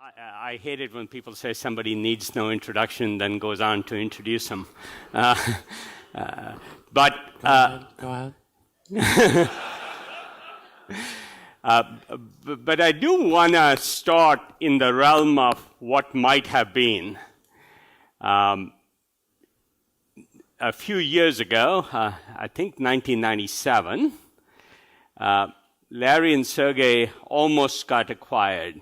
I hate it when people say somebody needs no introduction, then goes on to introduce them. Uh, but Go ahead. but I do want to start in the realm of what might have been. A few years ago, I think 1997, Larry and Sergey almost got acquired.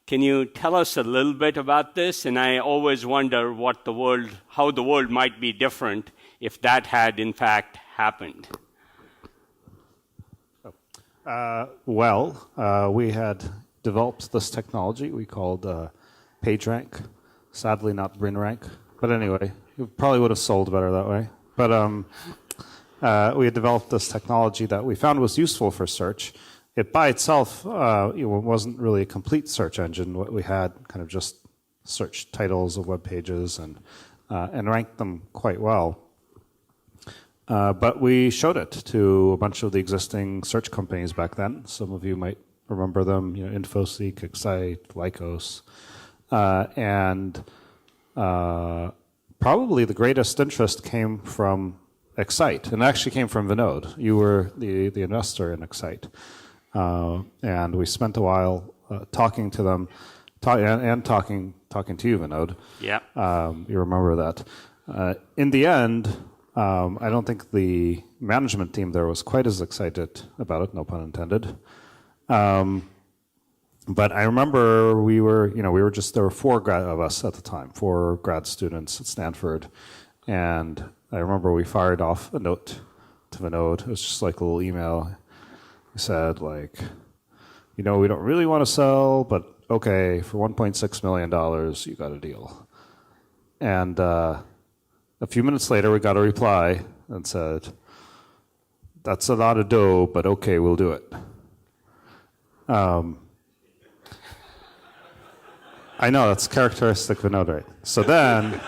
Can you tell us a little bit about this? And I always wonder how the world might be different if that had in fact happened. We had developed this technology we called PageRank. Sadly, not Brin rank. But anyway, it probably would have sold better that way. But we had developed this technology that we found was useful for search. It by itself wasn't really a complete search engine. What we had kind of just search titles of web pages and ranked them quite well. But we showed it to a bunch of the existing search companies back then. Some of you might remember them, InfoSeek, Excite, Lycos. And probably the greatest interest came from Excite, and actually came from Vinod. You were the investor in Excite. And we spent a while talking to them, and talking to you, Vinod. Yeah. You remember that. In the end, I don't think the management team there was quite as excited about it, no pun intended. But I remember there were four of us at the time, 4 grad students at Stanford. And I remember we fired off a note to Vinod. It was just like a little email. We said, we don't really want to sell, but okay, for $1.6 million, you got a deal. And a few minutes later, we got a reply and said, that's a lot of dough, but okay, we'll do it. I know, that's characteristic of Vinod, right? So then,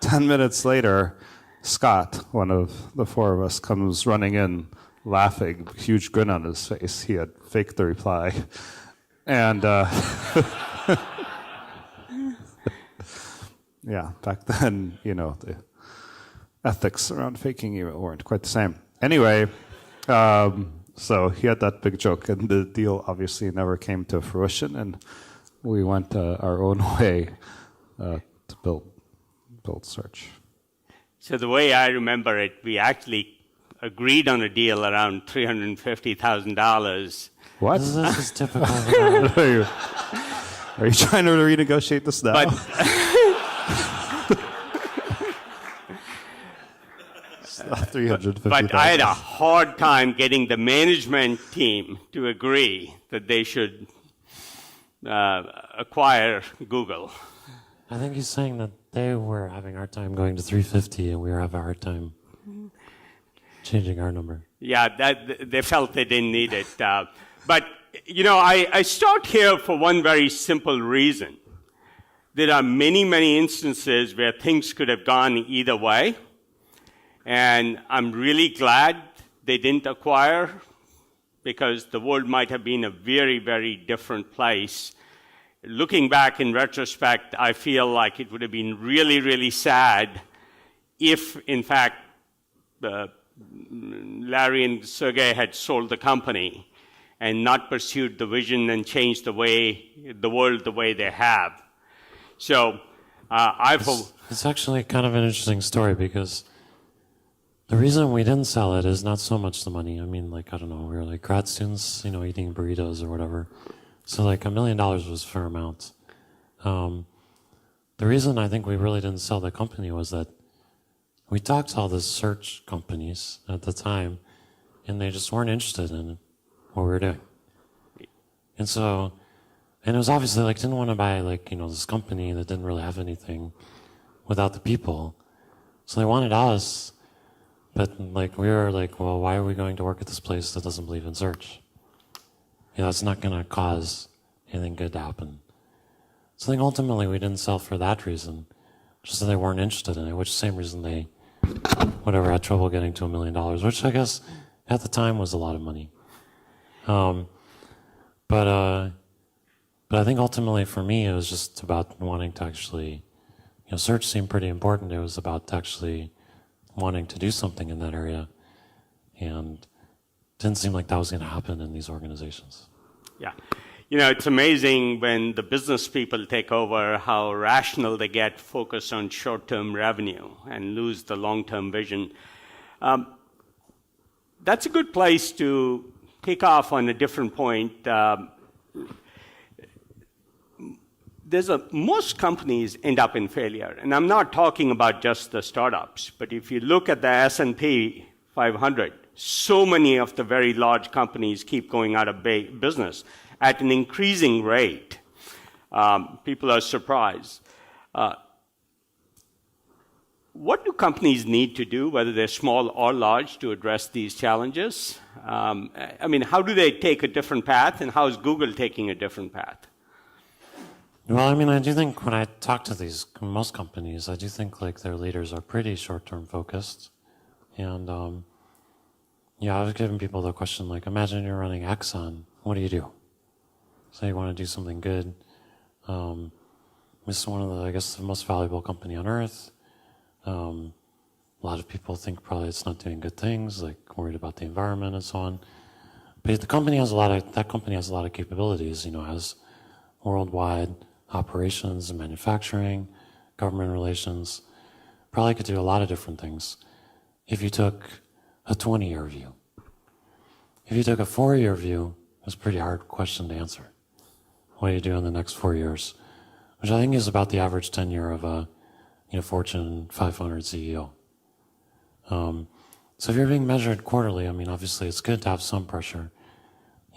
10 minutes later, Scott, one of the 4 of us, comes running in, laughing, huge grin on his face. He had faked the reply. And yeah, back then, the ethics around faking email weren't quite the same. Anyway, so he had that big joke, and the deal obviously never came to fruition, and we went our own way to build search. So the way I remember it, we actually agreed on a deal around $350,000. What? This is typical. Are you trying to renegotiate this now? But I had a hard time getting the management team to agree that they should acquire Google. I think he's saying that they were having a hard time going to 350, and we were having a hard time changing our number. Yeah, they felt they didn't need it. But, I start here for one very simple reason. There are many, many instances where things could have gone either way. And I'm really glad they didn't acquire, because the world might have been a very, very different place. Looking back in retrospect, I feel like it would have been really, really sad if, in fact, Larry and Sergey had sold the company and not pursued the vision and changed the world the way they have. So it's actually kind of an interesting story, because the reason we didn't sell it is not so much the money. I mean, I don't know, we were like grad students, eating burritos or whatever. So $1 million was a fair amount. The reason I think we really didn't sell the company was that we talked to all the search companies at the time, and they just weren't interested in what we were doing. And it was obviously didn't want to buy this company that didn't really have anything without the people. So they wanted us, but we were well, why are we going to work at this place that doesn't believe in search? It's not going to cause anything good to happen. So I think ultimately we didn't sell for that reason, just that they weren't interested in it, which is the same reason they, had trouble getting to $1 million, which I guess at the time was a lot of money. But But I think ultimately for me, it was just about wanting to actually, search seemed pretty important. It was about actually wanting to do something in that area. And it didn't seem like that was going to happen in these organizations. Yeah. It's amazing when the business people take over how rational they get, focused on short-term revenue and lose the long-term vision. That's a good place to kick off on a different point. Most companies end up in failure, and I'm not talking about just the startups, but if you look at the S&P 500, so many of the very large companies keep going out of business at an increasing rate. People are surprised. What do companies need to do, whether they're small or large, to address these challenges? How do they take a different path, and how is Google taking a different path? Well, I do think when I talk to most companies, I do think their leaders are pretty short-term focused. And I was giving people the question, imagine you're running Exxon, what do you do? So you want to do something good. This is one of the most valuable company on earth. A lot of people think probably it's not doing good things, worried about the environment and so on. But that company has a lot of capabilities, has worldwide operations and manufacturing, government relations. Probably could do a lot of different things if you took a 20-year view. If you took a 4-year view, it's a pretty hard question to answer. What do you do in the next 4 years? Which I think is about the average tenure of a Fortune 500 CEO. So if you're being measured quarterly, obviously it's good to have some pressure,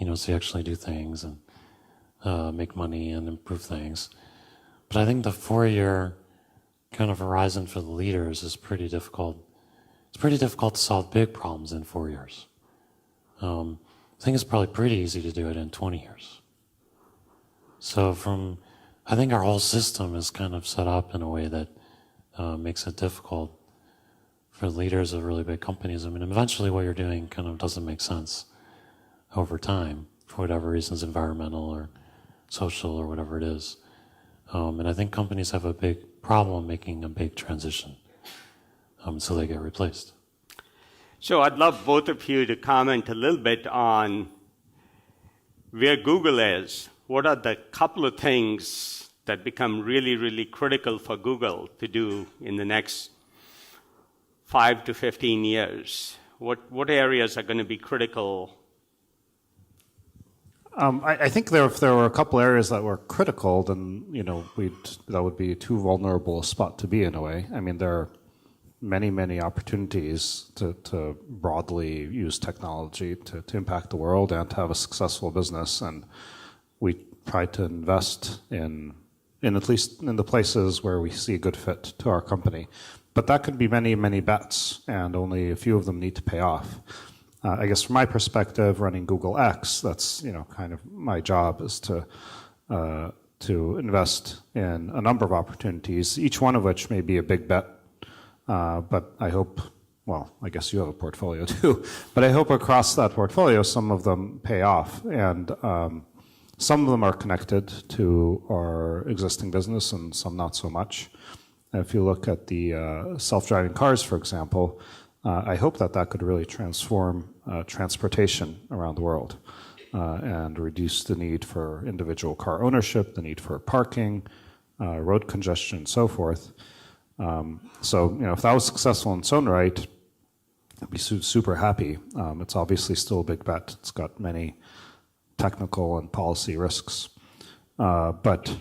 so you actually do things and make money and improve things. But I think the 4-year kind of horizon for the leaders is pretty difficult. It's pretty difficult to solve big problems in 4 years. I think it's probably pretty easy to do it in 20 years. So I think our whole system is kind of set up in a way that makes it difficult for leaders of really big companies. Eventually what you're doing kind of doesn't make sense over time for whatever reasons, environmental or social or whatever it is. And I think companies have a big problem making a big transition, so they get replaced. So I'd love both of you to comment a little bit on where Google is. What are the couple of things that become really, really critical for Google to do in the next 5 to 15 years? What areas are going to be critical? I think if there were a couple areas that were critical, then that would be too vulnerable a spot to be in a way. There are many opportunities to broadly use technology to impact the world and to have a successful business, and we try to invest in at least in the places where we see a good fit to our company. But that could be many bets, and only a few of them need to pay off. I guess from my perspective, running Google X, that's kind of my job is to invest in a number of opportunities, each one of which may be a big bet. But I hope, I guess you have a portfolio too, but I hope across that portfolio, some of them pay off. And some of them are connected to our existing business and some not so much. If you look at the self-driving cars, for example, I hope that could really transform transportation around the world and reduce the need for individual car ownership, the need for parking, road congestion, and so forth. So, if that was successful in its own right, I'd be super happy. It's obviously still a big bet. It's got many technical and policy risks. But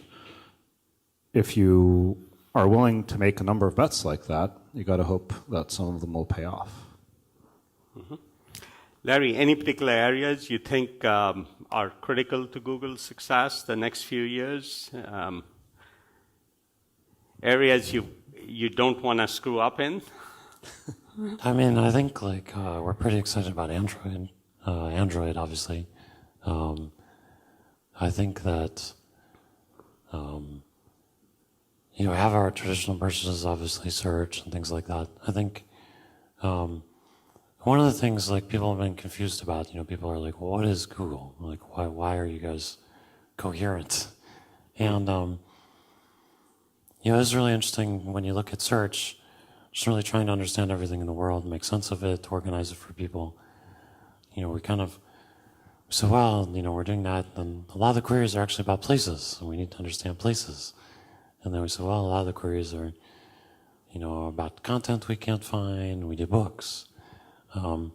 if you are willing to make a number of bets like that, you got to hope that some of them will pay off. Mm-hmm. Larry, any particular areas you think are critical to Google's success the next few years? Areas you don't want to screw up in? I think we're pretty excited about Android. Android, obviously. I think that we have our traditional brushes, obviously search and things like that. I think one of the things people have been confused about. People are like, well, "What is Google? Why are you guys coherent?" And it's really interesting when you look at search, just really trying to understand everything in the world, make sense of it, organize it for people. We kind of said, well, we're doing that, and a lot of the queries are actually about places, and we need to understand places. And then we said, well, a lot of the queries are, about content we can't find, we do books, and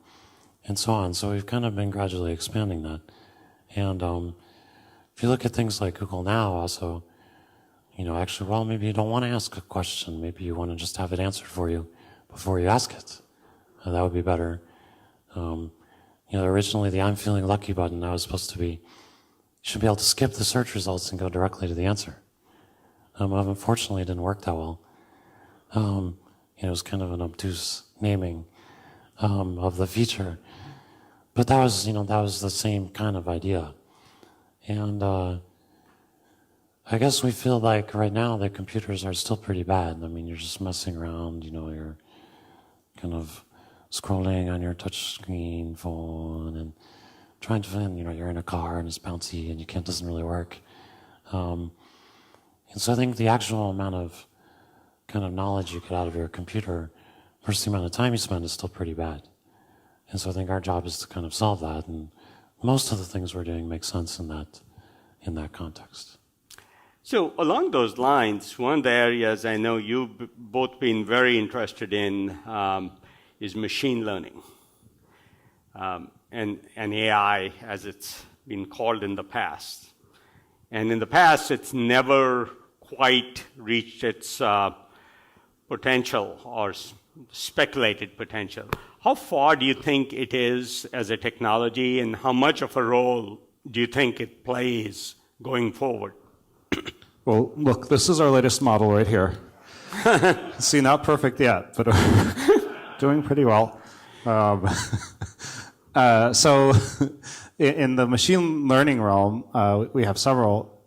so on. So we've kind of been gradually expanding that. And if you look at things like Google Now also, actually, well, maybe you don't want to ask a question. Maybe you want to just have it answered for you before you ask it. That would be better. Originally the I'm feeling lucky button, I was supposed to be, you should be able to skip the search results and go directly to the answer. Unfortunately, it didn't work that well. It was kind of an obtuse naming of the feature. But that was the same kind of idea. And I guess we feel like right now the computers are still pretty bad. I mean, you're just messing around, you're kind of scrolling on your touch screen phone and trying to find, you're in a car and it's bouncy and it doesn't really work. And so I think the actual amount of kind of knowledge you get out of your computer versus the amount of time you spend is still pretty bad. And so I think our job is to kind of solve that, and most of the things we're doing make sense in that context. So along those lines, one of the areas I know you've both been very interested in is machine learning and AI, as it's been called in the past. And in the past, it's never quite reached its potential or speculated potential. How far do you think it is as a technology, and how much of a role do you think it plays going forward? Well, look, this is our latest model right here. See, not perfect yet, but doing pretty well. So in the machine learning realm, we have several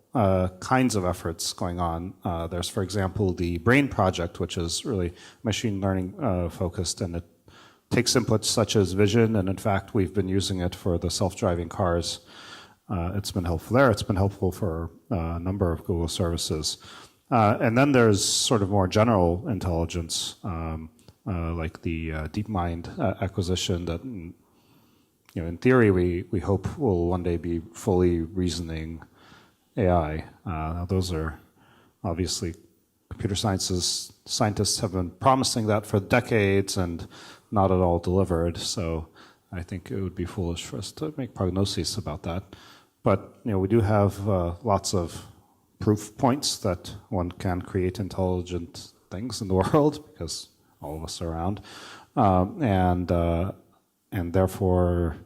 kinds of efforts going on. There's, for example, the Brin project, which is really machine learning focused, and it takes inputs such as vision, and in fact, we've been using it for the self-driving cars. It's been helpful there. It's been helpful for a number of Google services. And then there's sort of more general intelligence, like the DeepMind acquisition that, in theory, we hope will one day be fully reasoning AI. Now those are obviously computer scientists have been promising that for decades and not at all delivered. So I think it would be foolish for us to make prognoses about that. But we do have lots of proof points that one can create intelligent things in the world because all of us are around, and therefore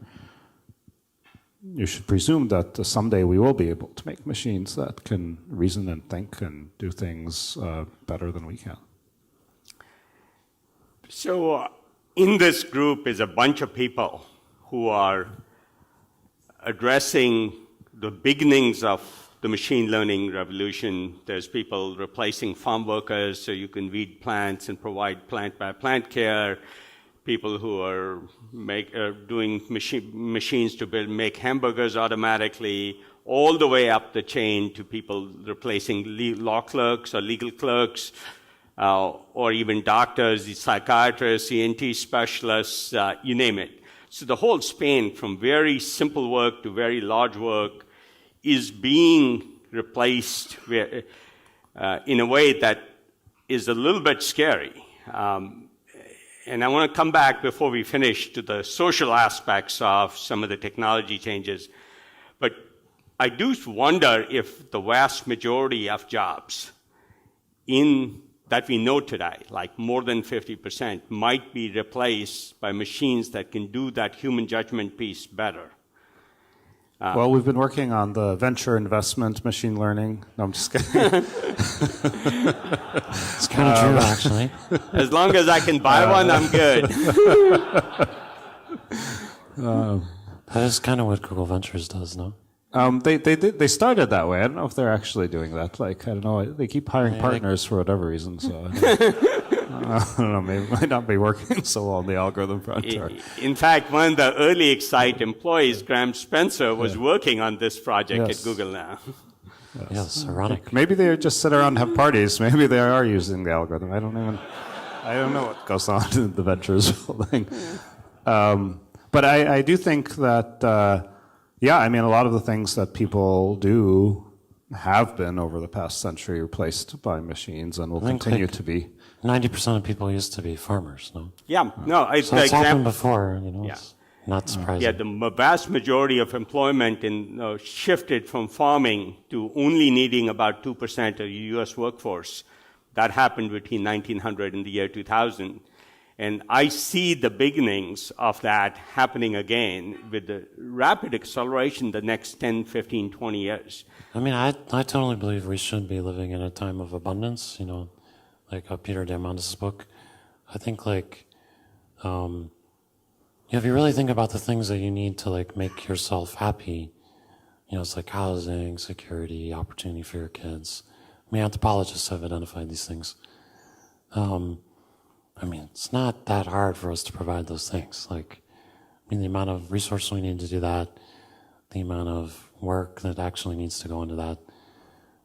you should presume that someday we will be able to make machines that can reason and think and do things better than we can. So in this group is a bunch of people who are addressing the beginnings of the machine learning revolution. There's people replacing farm workers so you can weed plants and provide plant-by-plant care. People who are doing machines to make hamburgers automatically, all the way up the chain to people replacing law clerks or legal clerks, or even doctors, psychiatrists, ENT specialists, you name it. So the whole span from very simple work to very large work is being replaced in a way that is a little bit scary. And I want to come back before we finish to the social aspects of some of the technology changes. But I do wonder if the vast majority of jobs that we know today, like more than 50%, might be replaced by machines that can do that human judgment piece better. Well, we've been working on the venture investment machine learning. No, I'm just kidding. It's kind of true, actually. As long as I can buy one, I'm good. That is kind of what Google Ventures does, no? They started that way. I don't know if they're actually doing that. I don't know. They keep hiring partners for whatever reason. So I don't know. Maybe it might not be working so well on the algorithm front. In fact, one of the early Excite employees, Graham Spencer, was working on this project at Google now. Yes, ironic. Maybe they just sit around and have parties. Maybe they are using the algorithm. I don't know what goes on in the ventures building. But I do think that, I mean, a lot of the things that people do have been over the past century replaced by machines and will continue to be. 90% of people used to be farmers, no? Yeah, no. So it's happened before, It's not surprising. Yeah, the vast majority of employment shifted from farming to only needing about 2% of the U.S. workforce. That happened between 1900 and the year 2000. And I see the beginnings of that happening again with the rapid acceleration the next 10, 15, 20 years. I mean, I totally believe we should be living in a time of abundance, like Peter Diamandis' book. I think, if you really think about the things that you need to, make yourself happy, it's like housing, security, opportunity for your kids. I mean, anthropologists have identified these things. I mean, it's not that hard for us to provide those things. The amount of resources we need to do that, the amount of work that actually needs to go into that,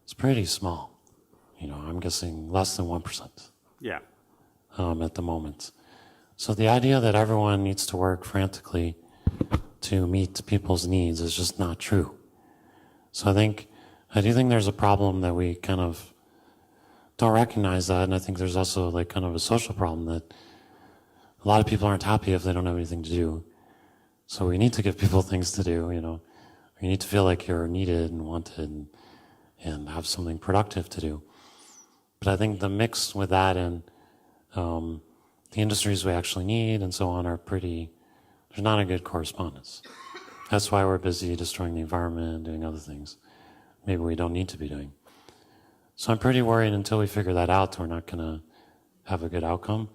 it's pretty small. I'm guessing less than 1%. Yeah. At the moment. So the idea that everyone needs to work frantically to meet people's needs is just not true. So I do think there's a problem that we kind of don't recognize that, and I think there's also kind of a social problem that a lot of people aren't happy if they don't have anything to do. So we need to give people things to do, You need to feel like you're needed and wanted and have something productive to do. But I think the mix with that and the industries we actually need and so on there's not a good correspondence. That's why we're busy destroying the environment, doing other things maybe we don't need to be doing. So I'm pretty worried until we figure that out, we're not going to have a good outcome.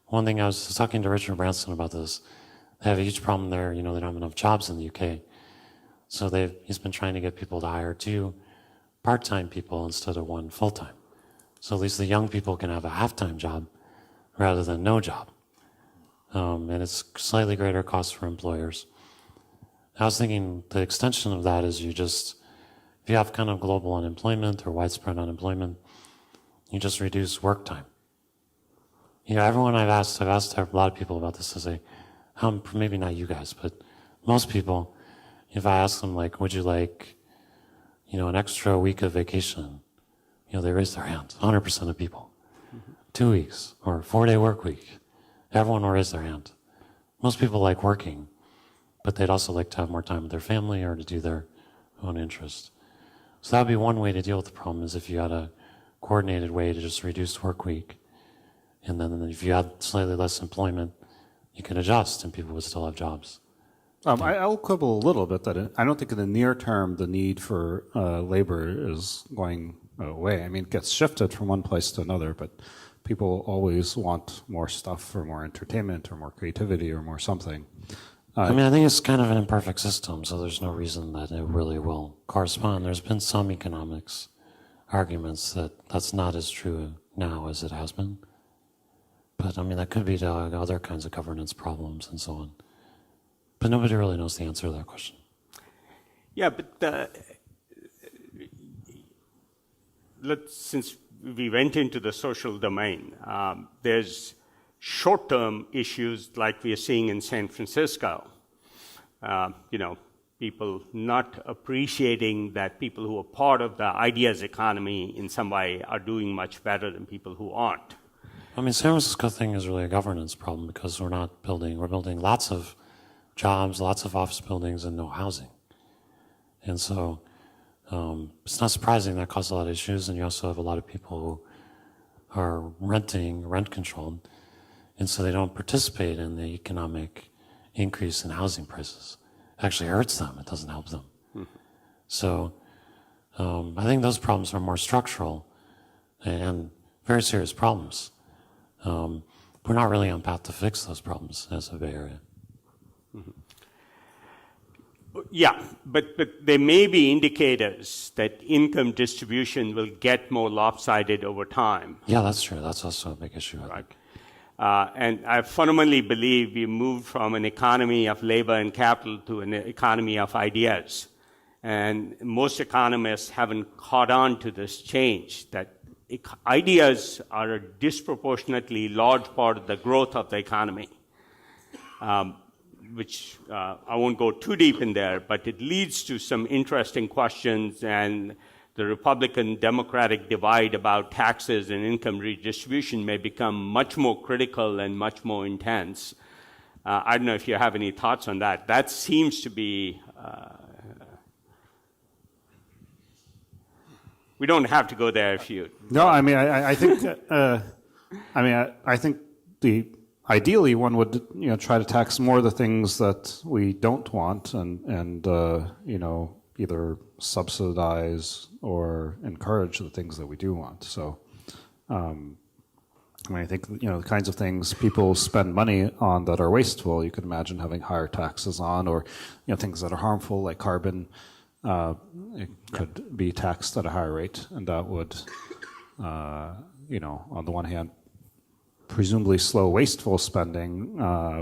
One thing, I was talking to Richard Branson about this. They have a huge problem there, they don't have enough jobs in the UK. So he's been trying to get people to hire 2 part-time people instead of 1 full-time. So at least the young people can have a half-time job rather than no job. And it's slightly greater cost for employers. I was thinking the extension of that is if you have kind of global unemployment or widespread unemployment, you just reduce work time. Everyone I've asked a lot of people about this to say, maybe not you guys, but most people, if I ask them would you like, an extra week of vacation, they raise their hands, 100% of people. 2 weeks or 4-day work week, everyone will raise their hand. Most people like working, but they'd also like to have more time with their family or to do their own interest. So that would be one way to deal with the problem, is if you had a coordinated way to just reduce work week. And then if you had slightly less employment, you can adjust and people would still have jobs. I'll quibble a little bit that I don't think in the near term the need for labor is going away. I mean, it gets shifted from one place to another, but people always want more stuff or more entertainment or more creativity or more something. I think it's kind of an imperfect system, so there's no reason that it really will correspond. There's been some economics arguments that that's not as true now as it has been. But, that could be to other kinds of governance problems and so on. But nobody really knows the answer to that question. Yeah, but since we went into the social domain, there's short-term issues like we are seeing in San Francisco. People not appreciating that people who are part of the ideas economy in some way are doing much better than people who aren't. San Francisco thing is really a governance problem because we're building lots of jobs, lots of office buildings, and no housing. And so it's not surprising that causes a lot of issues, and you also have a lot of people who are rent controlled, and so they don't participate in the economic increase in housing prices. It actually hurts them. It doesn't help them. Mm-hmm. So I think those problems are more structural and very serious problems. We're not really on path to fix those problems as a Bay Area. Mm-hmm. Yeah, but there may be indicators that income distribution will get more lopsided over time. Yeah, that's true. That's also a big issue, I think. And I fundamentally believe we moved from an economy of labor and capital to an economy of ideas. And most economists haven't caught on to this change, that ideas are a disproportionately large part of the growth of the economy, which I won't go too deep in there, but it leads to some interesting questions, and the Republican-Democratic divide about taxes and income redistribution may become much more critical and much more intense. I don't know if you have any thoughts on that. That seems to be... we don't have to go there if you... No, I mean, I think, I think ideally one would, try to tax more the things that we don't want and either subsidize or encourage the things that we do want. So, I think, the kinds of things people spend money on that are wasteful, you could imagine having higher taxes on, or, things that are harmful like carbon, it could be taxed at a higher rate, and that would, on the one hand, presumably slow wasteful spending,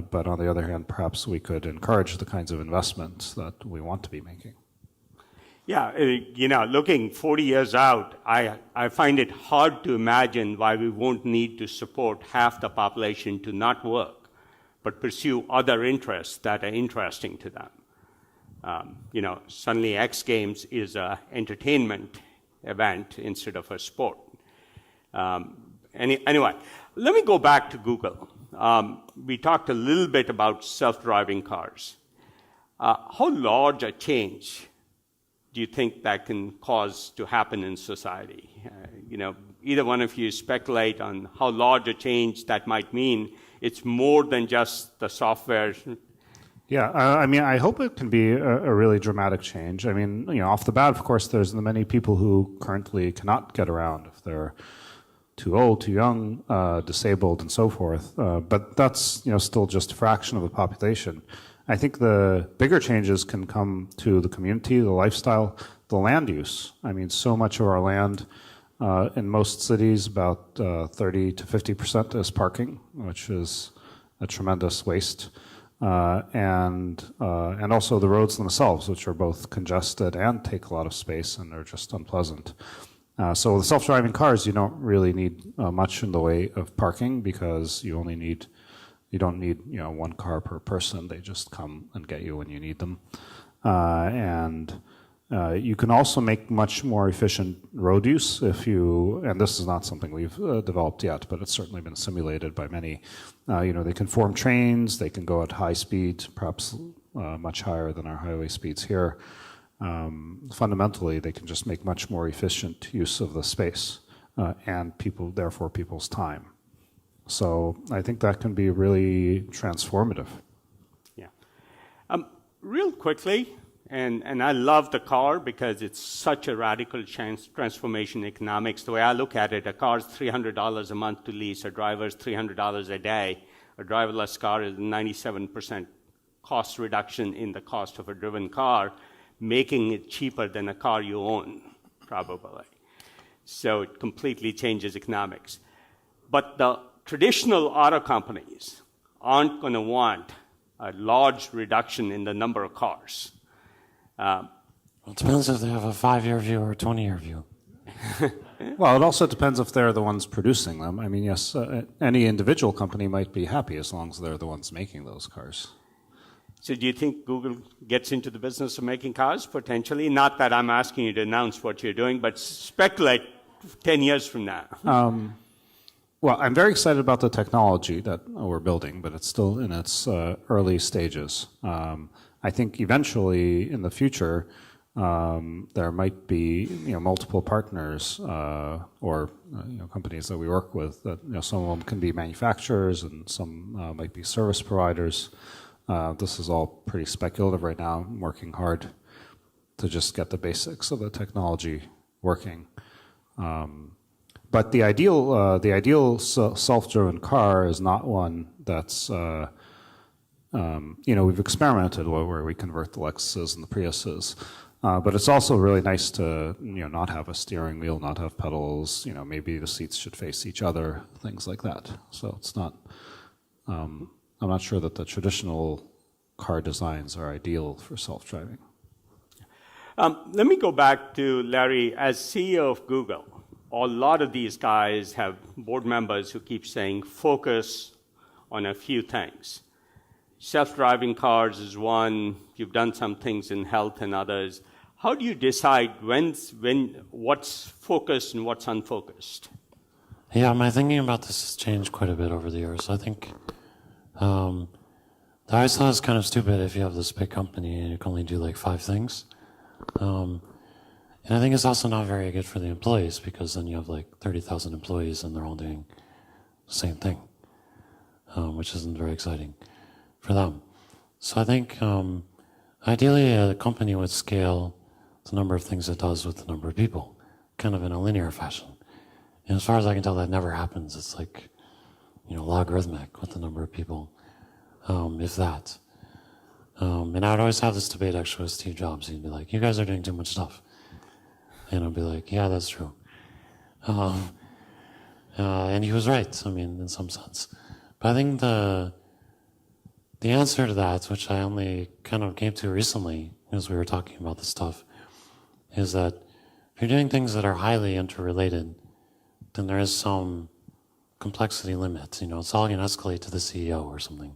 but on the other hand, perhaps we could encourage the kinds of investments that we want to be making. Yeah, looking 40 years out, I find it hard to imagine why we won't need to support half the population to not work, but pursue other interests that are interesting to them. Suddenly X Games is an entertainment event instead of a sport. Anyway, let me go back to Google. We talked a little bit about self-driving cars. How large a change do you think that can cause to happen in society? Either one of you speculate on how large a change that might mean. It's more than just the software. Yeah, I hope it can be a really dramatic change. Off the bat, of course, there's the many people who currently cannot get around if they're too old, too young, disabled, and so forth. But that's still just a fraction of the population. I think the bigger changes can come to the community, the lifestyle, the land use. So much of our land in most cities, about 30 to 50% is parking, which is a tremendous waste. And also the roads themselves, which are both congested and take a lot of space and are just unpleasant. So with self-driving cars, you don't really need much in the way of parking because you don't need one car per person. They just come and get you when you need them. And you can also make much more efficient road use and this is not something we've developed yet, but it's certainly been simulated by many. They can form trains, they can go at high speed, perhaps much higher than our highway speeds here. Fundamentally, they can just make much more efficient use of the space and therefore people's time. So I think that can be really transformative. Yeah. Real quickly, and I love the car because it's such a radical transformation in economics. The way I look at it, a car is $300 a month to lease, a driver is $300 a day. A driverless car is 97% cost reduction in the cost of a driven car, making it cheaper than a car you own, probably. So it completely changes economics. But the traditional auto companies aren't going to want a large reduction in the number of cars. It depends if they have a 5-year view or a 20-year view. Well, it also depends if they're the ones producing them. Yes, any individual company might be happy as long as they're the ones making those cars. So do you think Google gets into the business of making cars, potentially? Not that I'm asking you to announce what you're doing, but speculate 10 years from now. Well, I'm very excited about the technology that we're building, but it's still in its early stages. I think eventually, in the future, there might be multiple partners or companies that we work with. That some of them can be manufacturers, and some might be service providers. This is all pretty speculative right now. I'm working hard to just get the basics of the technology working. But the ideal self-driven car is not one that's, we've experimented where we convert the Lexuses and the Priuses, but it's also really nice to, not have a steering wheel, not have pedals, maybe the seats should face each other, things like that. So it's not, I'm not sure that the traditional car designs are ideal for self-driving. Let me go back to Larry. As CEO of Google, a lot of these guys have board members who keep saying focus on a few things. Self-driving cars is one. You've done some things in health and others. How do you decide what's focused and what's unfocused? Yeah, my thinking about this has changed quite a bit over the years. I think I always thought it's kind of stupid if you have this big company and you can only do like 5 things. And I think it's also not very good for the employees because then you have like 30,000 employees and they're all doing the same thing, which isn't very exciting for them. So I think ideally a company would scale the number of things it does with the number of people, kind of in a linear fashion. And as far as I can tell, that never happens. It's like, logarithmic with the number of people, if that. And I would always have this debate actually with Steve Jobs. He'd be like, you guys are doing too much stuff. And I'd be like, yeah, that's true. And he was right, in some sense. But I think the answer to that, which I only kind of came to recently as we were talking about this stuff, is that if you're doing things that are highly interrelated, then there is some complexity limit. It's all going to escalate to the CEO or something.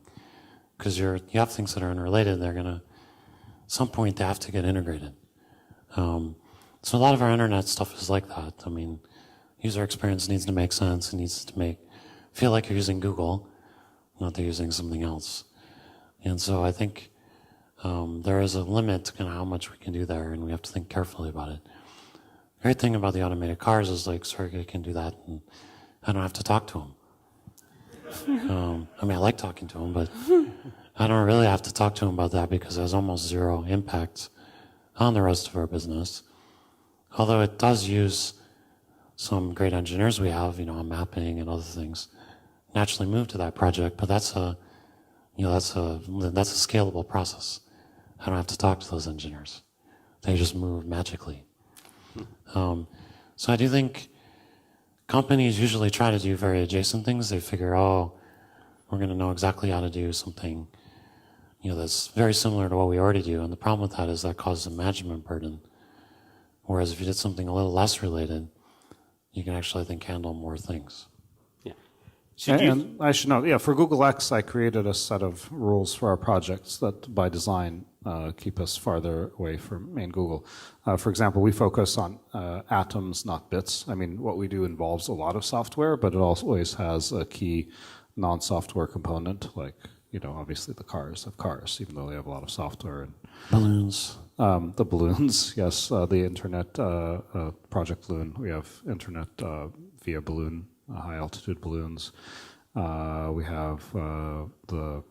Because you have things that are unrelated, they're going to, at some point, they have to get integrated. So a lot of our internet stuff is like that. User experience needs to make sense. It needs to feel like you're using Google, not that you're using something else. And so I think there is a limit to kind of how much we can do there, and we have to think carefully about it. The great thing about the automated cars is like Sergey can do that, and I don't have to talk to him. I like talking to him, but I don't really have to talk to him about that because it has almost zero impact on the rest of our business. Although it does use some great engineers we have, on mapping and other things, naturally move to that project, but that's a scalable process. I don't have to talk to those engineers. They just move magically. So I do think companies usually try to do very adjacent things. They figure, we're going to know exactly how to do something, that's very similar to what we already do. And the problem with that is that causes a management burden. Whereas if you did something a little less related, you can actually, I think, handle more things. Yeah. And I should note, for Google X, I created a set of rules for our projects that, by design, keep us farther away from main Google. For example, we focus on atoms, not bits. What we do involves a lot of software, but it always has a key non-software component, like, obviously the cars have cars, even though they have a lot of software. And balloons. The balloons, yes. The internet, Project Balloon. We have internet via balloon, high-altitude balloons. We have the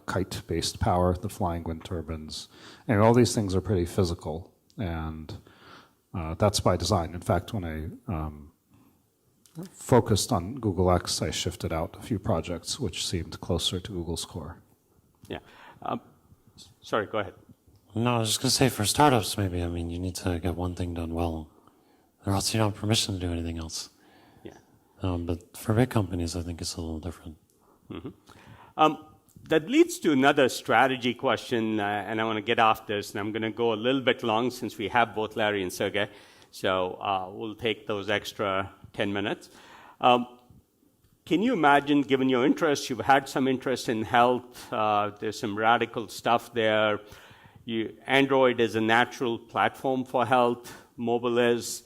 kite-based power, the flying wind turbines. And all these things are pretty physical, and that's by design. In fact, when I focused on Google X, I shifted out a few projects which seemed closer to Google's core. Yeah. Sorry, go ahead. No, I was just going to say, for startups, maybe, you need to get one thing done well, or else you don't have permission to do anything else. Yeah. But for big companies, I think it's a little different. Mm-hmm. That leads to another strategy question, and I want to get off this, and I'm going to go a little bit long since we have both Larry and Sergey, so we'll take those extra 10 minutes. Can you imagine, given your interest, you've had some interest in health, there's some radical stuff there. Android is a natural platform for health, mobile is,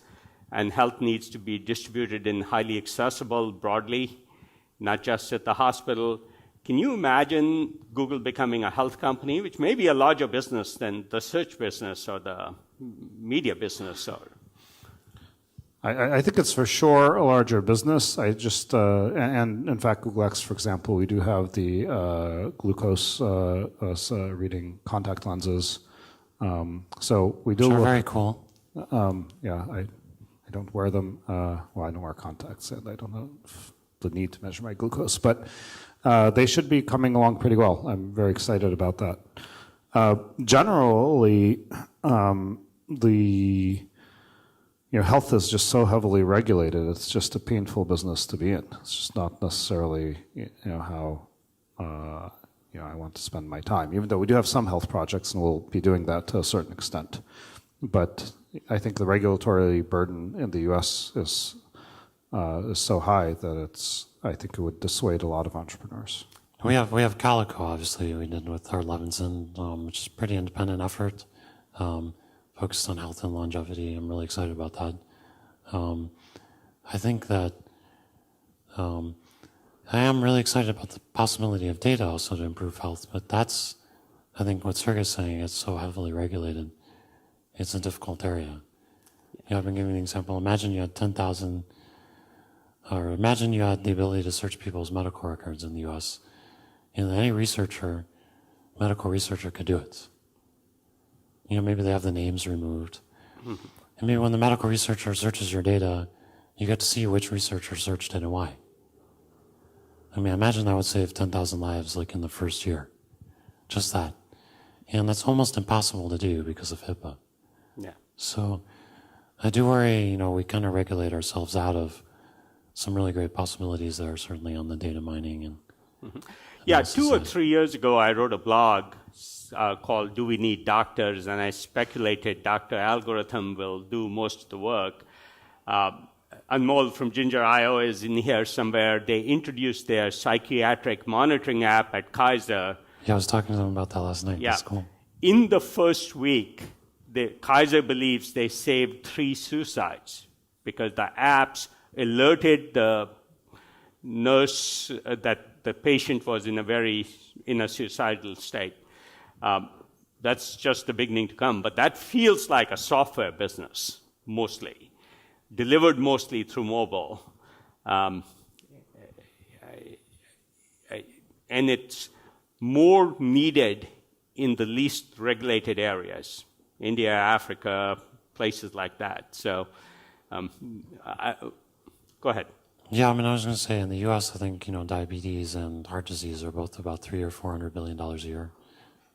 and health needs to be distributed in highly accessible broadly, not just at the hospital. Can you imagine Google becoming a health company, which may be a larger business than the search business or the media business? I think it's for sure a larger business. And in fact, Google X, for example, we do have the glucose reading contact lenses. So we do. Which are very cool. I don't wear them. I don't wear contacts, and I don't know the need to measure my glucose. But they should be coming along pretty well. I'm very excited about that. Generally, health is just so heavily regulated. It's just a painful business to be in. It's just not necessarily, how I want to spend my time. Even though we do have some health projects, and we'll be doing that to a certain extent. but I think the regulatory burden in the U.S. is so high that I think it would dissuade a lot of entrepreneurs. We have Calico, obviously, we did with our Levinson, which is a pretty independent effort, focused on health and longevity. I'm really excited about that. I think that I am really excited about the possibility of data also to improve health, but that's, I think what Sergey's saying, it's so heavily regulated. It's a difficult area. I've been giving an example. Imagine you had 10,000, or imagine you had the ability to search people's medical records in the U.S. Any medical researcher could do it. Maybe they have the names removed. And maybe when the medical researcher searches your data, you get to see which researcher searched it and why. Imagine that would save 10,000 lives like in the first year. Just that. And that's almost impossible to do because of HIPAA. Yeah. So I do worry, we kind of regulate ourselves out of some really great possibilities that are certainly on the data mining and yeah, 2 or 3 years ago, I wrote a blog called Do We Need Doctors? And I speculated Dr. Algorithm will do most of the work. Anmol from Ginger.io is in here somewhere. They introduced their psychiatric monitoring app at Kaiser. Yeah, I was talking to them about that last night. Yeah. That's cool. In the first week, Kaiser believes they saved 3 suicides because the apps alerted the nurse that the patient was in a suicidal state. That's just the beginning to come. But that feels like a software business, mostly, delivered mostly through mobile. And it's more needed in the least regulated areas, India, Africa, places like that. So go ahead. Yeah, I was going to say in the U.S., I think diabetes and heart disease are both about $300 or $400 billion a year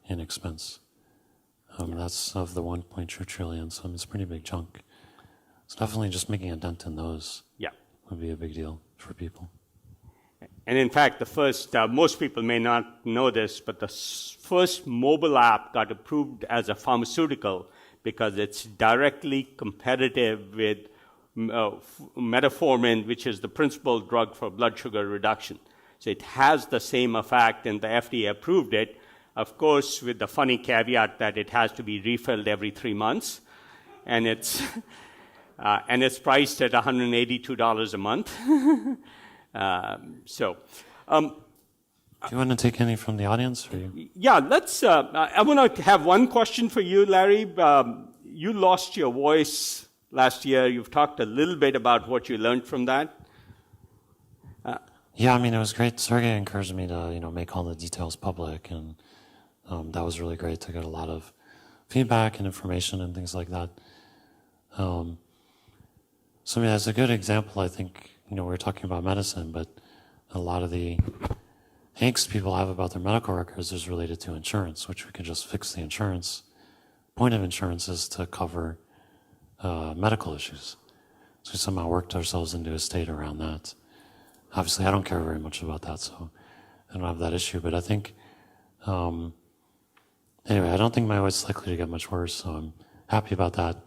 in expense. That's of the 1.2 trillion, so it's a pretty big chunk. So definitely just making a dent in those would be a big deal for people. And in fact, the first, most people may not know this, but the first mobile app got approved as a pharmaceutical because it's directly competitive with metformin, which is the principal drug for blood sugar reduction. So it has the same effect, and the FDA approved it, of course, with the funny caveat that it has to be refilled every 3 months, and it's priced at $182 a month. Do you want to take any from the audience? Or you? Yeah, let's. I want to have one question for you, Larry. You lost your voice last year. You've talked a little bit about what you learned from that. Yeah, it was great. Sergey encouraged me to, make all the details public, and that was really great to get a lot of feedback and information and things like that. So, as a good example, I think, we're talking about medicine, but a lot of the angst people have about their medical records is related to insurance, which we can just fix the insurance. Point of insurance is to cover medical issues. So we somehow worked ourselves into a state around that. Obviously, I don't care very much about that, so I don't have that issue. But I think, anyway, I don't think my voice is likely to get much worse, so I'm happy about that.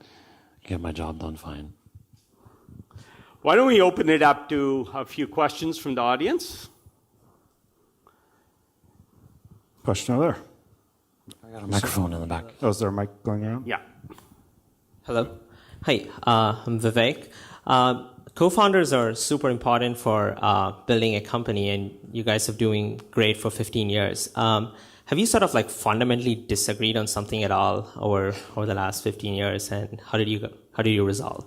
Get my job done fine. Why don't we open it up to a few questions from the audience? Question over there. I got a microphone in the back. Oh, is there a mic going around? Yeah. Hello. Hi, I'm Vivek. Co-founders are super important for building a company, and you guys are doing great for 15 years. Have you sort of fundamentally disagreed on something at all over the last 15 years, and how did you resolve?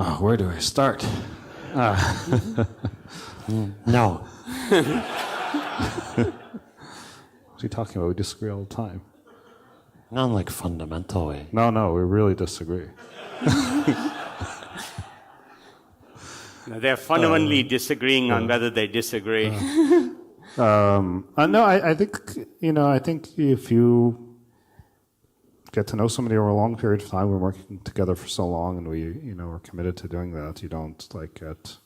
Oh, where do I start? No. What's he talking about? We disagree all the time. Not in fundamental way. No, we really disagree. They're fundamentally disagreeing on whether they disagree. No, I think if you get to know somebody over a long period of time, we're working together for so long, and we're committed to doing that. You don't get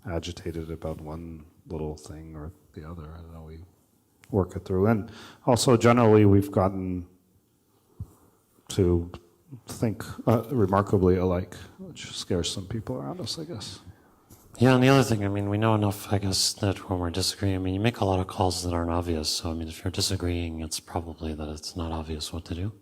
agitated about one little thing or the other. I don't know. We work it through, and also generally we've gotten to think remarkably alike, which scares some people around us, I guess. Yeah, and the other thing, I mean, we know enough, I guess, that when we're disagreeing, I mean, you make a lot of calls that aren't obvious. So, I mean, if you're disagreeing, it's probably that it's not obvious what to do.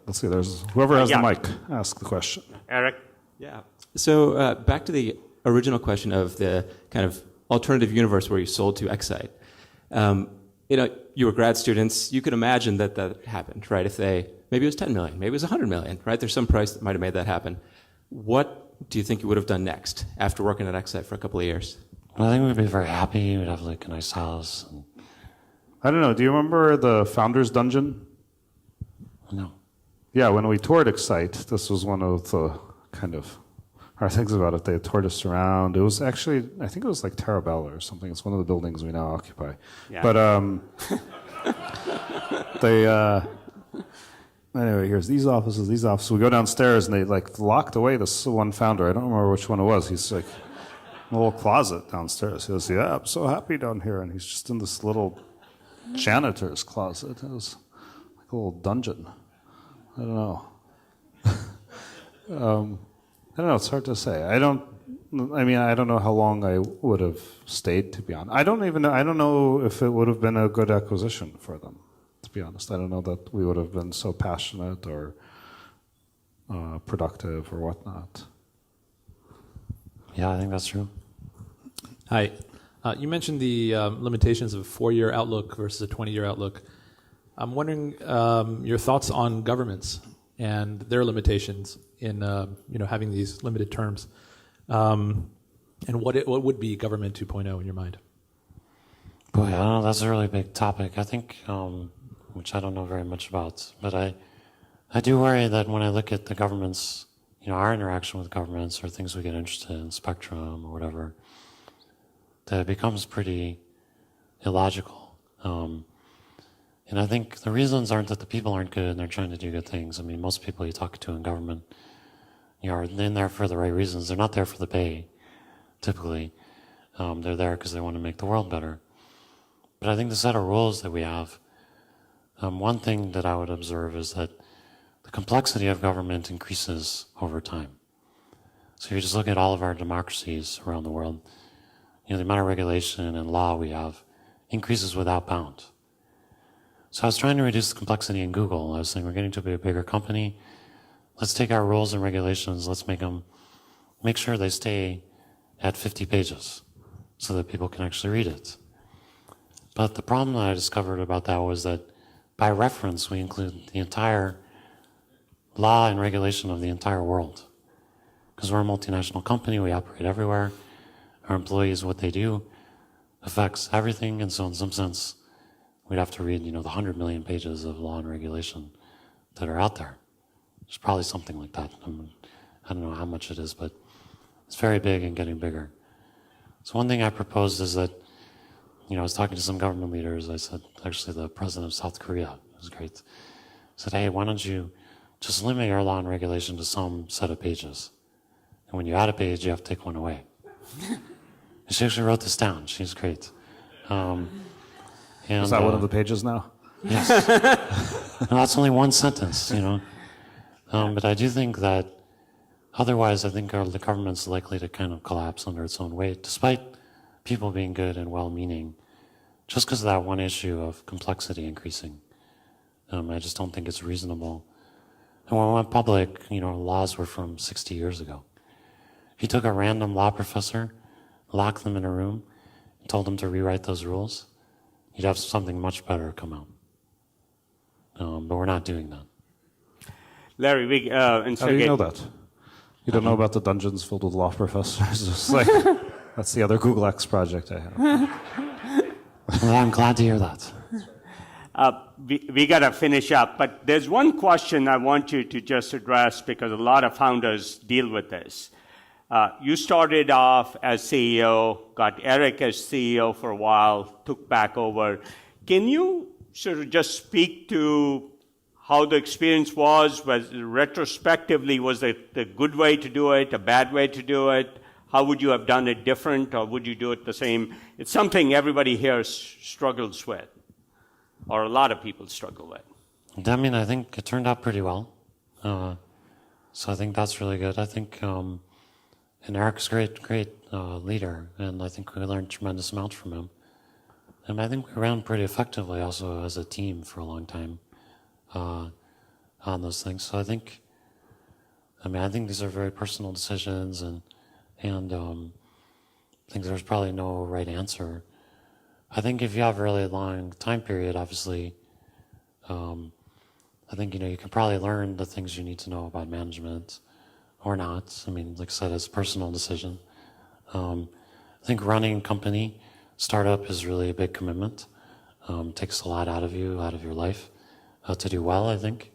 Let's see, there's whoever has Yeah. the mic, ask the question. Eric? Yeah. So back to the original question of the kind of alternative universe where you sold to Excite. You were grad students. You could imagine that happened, right? If maybe it was 10 million, maybe it was 100 million, right? There's some price that might have made that happen. What do you think you would have done next after working at Excite for a couple of years? Well, I think we'd be very happy. We'd have like a nice house. And I don't know, do you remember the Founders Dungeon? no. Yeah, when we toured Excite, this was one of the kind of hard things about it. They toured us around. It was actually, I think it was like Terabella or something. It's one of the buildings we now occupy. Yeah. But anyway, here's these offices. We go downstairs and they like locked away this one founder. I don't remember which one it was. He's like in a little closet downstairs. He goes, "Yeah, I'm so happy down here," and he's just in this little janitor's closet. It was like a little dungeon. I don't know. I don't know. It's hard to say. I don't know how long I would have stayed. To be honest, I don't know if it would have been a good acquisition for them. To be honest, I don't know that we would have been so passionate or productive or whatnot. Yeah, I think that's true. Hi. You mentioned the limitations of a 4-year outlook versus a 20-year outlook. I'm wondering your thoughts on governments and their limitations in having these limited terms, and what would be government 2.0 in your mind? Boy, I don't know. That's a really big topic. I think, which I don't know very much about, but I do worry that when I look at the governments, our interaction with governments or things we get interested in, spectrum or whatever, that it becomes pretty illogical. And I think the reasons aren't that the people aren't good and they're trying to do good things. I mean, most people you talk to in government, are in there for the right reasons. They're not there for the pay, typically. They're there because they want to make the world better. But I think the set of rules that we have, one thing that I would observe is that the complexity of government increases over time. So if you just look at all of our democracies around the world, the amount of regulation and law we have increases without bound. So I was trying to reduce the complexity in Google. I was saying, we're getting to be a bigger company. Let's take our rules and regulations, let's make sure they stay at 50 pages so that people can actually read it. But the problem that I discovered about that was that by reference, we include the entire law and regulation of the entire world. Because we're a multinational company, we operate everywhere. Our employees, what they do, affects everything, and so in some sense, we'd have to read, the 100 million pages of law and regulation that are out there. There's probably something like that. I don't know how much it is, but it's very big and getting bigger. So one thing I proposed is that, I was talking to some government leaders. I said, actually, the president of South Korea, it was great. I said, hey, why don't you just limit your law and regulation to some set of pages? And when you add a page, you have to take one away. And she actually wrote this down. She's great. Is that one of the pages now? Yes. No, that's only one sentence, But I do think that otherwise, I think the government's likely to kind of collapse under its own weight, despite people being good and well-meaning, just because of that one issue of complexity increasing. I just don't think it's reasonable. And when we went public, laws were from 60 years ago. If you took a random law professor, locked them in a room, and told them to rewrite those rules, you'd have something much better come out. But we're not doing that. Larry, and How do you Sergey, know that? You don't know about the dungeons filled with law professors? It's like, that's the other Google X project I have. Well, I'm glad to hear that. we got to finish up, but there's one question I want you to just address because a lot of founders deal with this. You started off as CEO, got Eric as CEO for a while, took back over. Can you sort of just speak to how the experience was retrospectively? Was it a good way to do it, a bad way to do it? How would you have done it different, or would you do it the same? It's something everybody here struggles with, or a lot of people struggle with. I mean, I think it turned out pretty well. So I think that's really good. I think, and Eric's great leader, and I think we learned a tremendous amount from him. And I think we ran pretty effectively also as a team for a long time on those things. So I think these are very personal decisions, and I think there's probably no right answer. I think if you have a really long time period, obviously, I think, you can probably learn the things you need to know about management or not. I mean, like I said, it's a personal decision. I think running a company, startup is really a big commitment. Takes a lot out of you, out of your life, to do well, I think.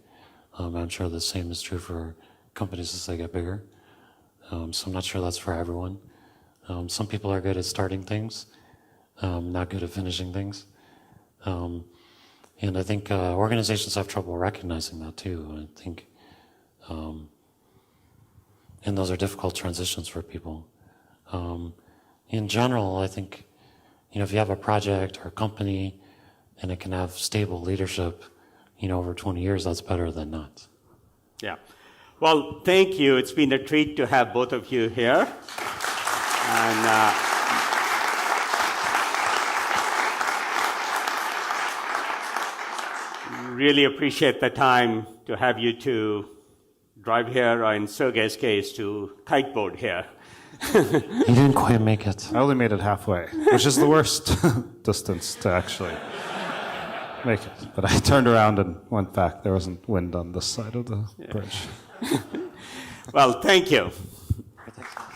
I'm sure the same is true for companies as they get bigger. So I'm not sure that's for everyone. Some people are good at starting things, not good at finishing things. And I think organizations have trouble recognizing that too. I think, and those are difficult transitions for people. In general, I think, if you have a project or a company and it can have stable leadership, over 20 years, that's better than not. Yeah. Well, thank you. It's been a treat to have both of you here. And really appreciate the time to have you two drive here, or in Sergey's case, to kiteboard here. You didn't quite make it. I only made it halfway, which is the worst distance to actually make it. But I turned around and went back. There wasn't wind on this side of the bridge. Well, thank you. Thanks.